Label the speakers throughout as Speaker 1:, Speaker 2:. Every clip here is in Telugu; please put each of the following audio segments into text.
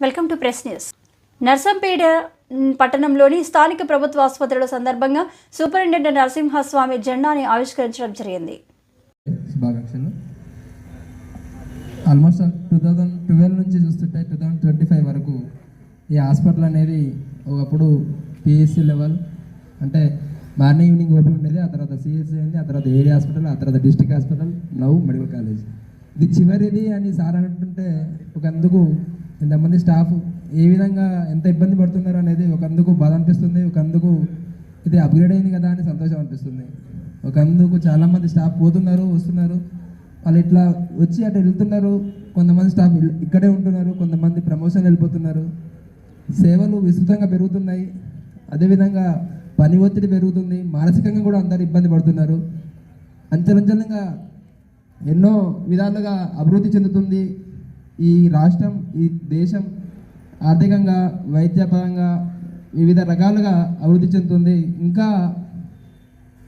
Speaker 1: Welcome to press news. Narsampet పట్టణంలోని స్థానిక ప్రభుత్వ ఆసుపత్రిలో సందర్భంగా సూపరింటెండెంట్ నరసింహస్వామి జెండాని ఆవిష్కరించడం జరిగింది.
Speaker 2: ఆల్మోస్ట్ 2012 నుంచి చూస్తుంటే 2025 వరకు ఈ హాస్పిటల్ అనేది ఒకప్పుడు పిఎస్సి లెవెల్ అంటే మార్నింగ్ ఈవినింగ్ ఓపీ ఉండేది. ఆ తర్వాత సిఎస్సి అయింది, ఆ తర్వాత ఏరియా హాస్పిటల్, ఆ తర్వాత district hospital, now medical college. ఇది చివరిది అని సార్ అంటుంటే ఒకందుకు ఇంతమంది స్టాఫ్ ఏ విధంగా ఎంత ఇబ్బంది పడుతున్నారు అనేది ఒకందుకు బాధ అనిపిస్తుంది, ఒకందుకు ఇది అప్గ్రేడ్ అయింది కదా అని సంతోషం అనిపిస్తుంది. ఒకందుకు చాలామంది స్టాఫ్ పోతున్నారు వస్తున్నారు, వాళ్ళు ఇట్లా వచ్చి అటు వెళ్తున్నారు. కొంతమంది స్టాఫ్ ఇక్కడే ఉంటున్నారు, కొంతమంది ప్రమోషన్ వెళ్ళిపోతున్నారు. సేవలు విస్తృతంగా పెరుగుతున్నాయి, అదేవిధంగా పని ఒత్తిడి పెరుగుతుంది, మానసికంగా కూడా అందరు ఇబ్బంది పడుతున్నారు. అంచెలంచెలంగా ఎన్నో విధాలుగా అభివృద్ధి చెందుతుంది ఈ రాష్ట్రం, ఈ దేశం. ఆర్థికంగా, వైద్యపరంగా వివిధ రకాలుగా అభివృద్ధి చెందుతుంది. ఇంకా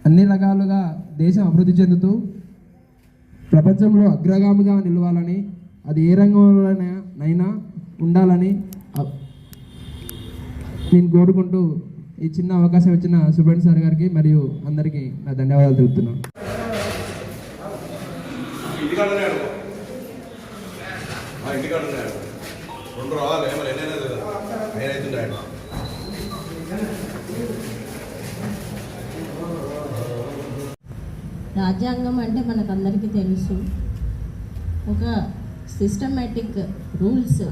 Speaker 2: అన్ని రకాలుగా దేశం అభివృద్ధి చెందుతూ ప్రపంచంలో అగ్రగామిగా నిలవాలని, అది ఏ రంగంలోనైనా ఉండాలని నేను కోరుకుంటూ ఈ చిన్న అవకాశం ఇచ్చిన సుబ్రహ్మణ్య సార్ గారికి మరియు అందరికీ నా ధన్యవాదాలు తెలుపుతున్నాను.
Speaker 3: రాజ్యాంగం అంటే మనకందరికీ తెలుసు. ఒక సిస్టమేటిక్ రూల్స్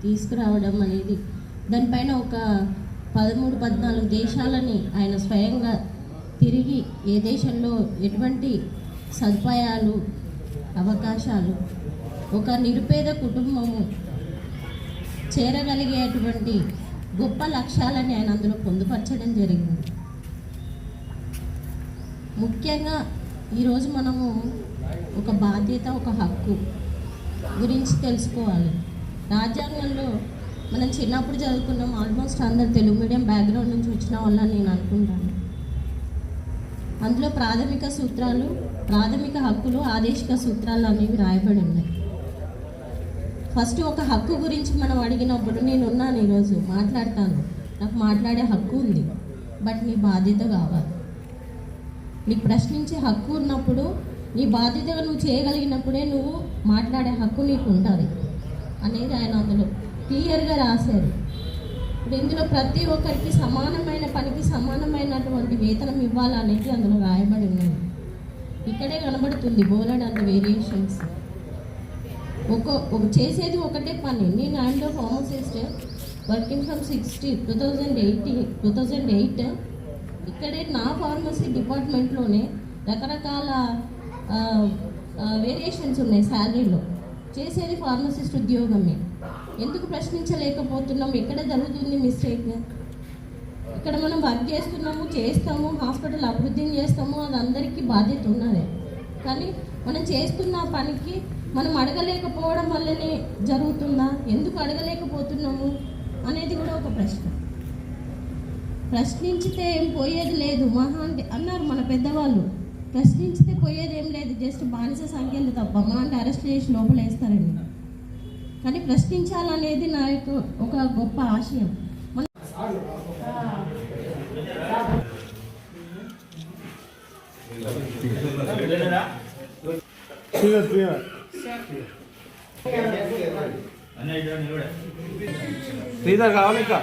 Speaker 3: తీసుకురావడం అనేది, దానిపైన ఒక 13-14 దేశాలని ఆయన స్వయంగా తిరిగి ఏ దేశంలో ఎటువంటి సదుపాయాలు, అవకాశాలు, ఒక నిరుపేద కుటుంబము చేరగలిగేటువంటి గొప్ప లక్ష్యాలని ఆయన అందులో పొందుపరచడం జరిగింది. ముఖ్యంగా ఈరోజు మనము ఒక బాధ్యత, ఒక హక్కు గురించి తెలుసుకోవాలి. రాజ్యాంగంలో మనం చిన్నప్పుడు చదువుకున్నాం, ఆల్మోస్ట్ అందరు తెలుగు మీడియం బ్యాక్గ్రౌండ్ నుంచి వచ్చిన వాళ్ళని నేను అనుకుంటాను. అందులో ప్రాథమిక సూత్రాలు, ప్రాథమిక హక్కులు, ఆదేశిక సూత్రాలు అనేవి రాయబడి ఉన్నాయి. ఫస్ట్ ఒక హక్కు గురించి మనం అడిగినప్పుడు నేనున్నాను, ఈరోజు మాట్లాడతాను, నాకు మాట్లాడే హక్కు ఉంది, బట్ నీ బాధ్యత కావాలి. నీకు ప్రశ్నించే హక్కు ఉన్నప్పుడు, నీ బాధ్యతగా నువ్వు చేయగలిగినప్పుడే నువ్వు మాట్లాడే హక్కు నీకు ఉంటుంది అనేది ఆయన అందులో క్లియర్గా రాశారు. ఇప్పుడు ఇందులో ప్రతి ఒక్కరికి సమానమైన పనికి సమానమైనటువంటి వేతనం ఇవ్వాలనేది అందులో రాయబడి ఉన్నది. ఇక్కడే కనబడుతుంది బోలెడంత వేరియేషన్స్. ఒక చేసేది ఒకటే పని. నేను I'm the pharmacist working from 2008 ఇక్కడే నా ఫార్మసీ డిపార్ట్మెంట్లోనే రకరకాల వేరియేషన్స్ ఉన్నాయి శాలరీలో. చేసేది ఫార్మసిస్ట్ ఉద్యోగమే. ఎందుకు ప్రశ్నించలేకపోతున్నాం? ఎక్కడ జరుగుతుంది మిస్టేక్? ఇక్కడ మనం వర్క్ చేస్తాము, హాస్పిటల్ అభివృద్ధిని చేస్తాము, అది అందరికీ బాధ్యత ఉన్నదే. కానీ మనం చేస్తున్న పనికి మనం అడగలేకపోవడం వల్లనే జరుగుతుందా? ఎందుకు అడగలేకపోతున్నాము అనేది కూడా ఒక ప్రశ్న. ప్రశ్నించితే ఏం పోయేది లేదు, మహా అంటే అన్నారు మన పెద్దవాళ్ళు, ప్రశ్నించితే పోయేది ఏం లేదు, జస్ట్ బానిస సంఖ్యలు తప్ప, మా అంటే అరెస్ట్ చేసి లోపల వేస్తారండి. కానీ ప్రశ్నించాలనేది నా యొక్క ఒక గొప్ప ఆశయం.
Speaker 2: కావాలి ఇంకా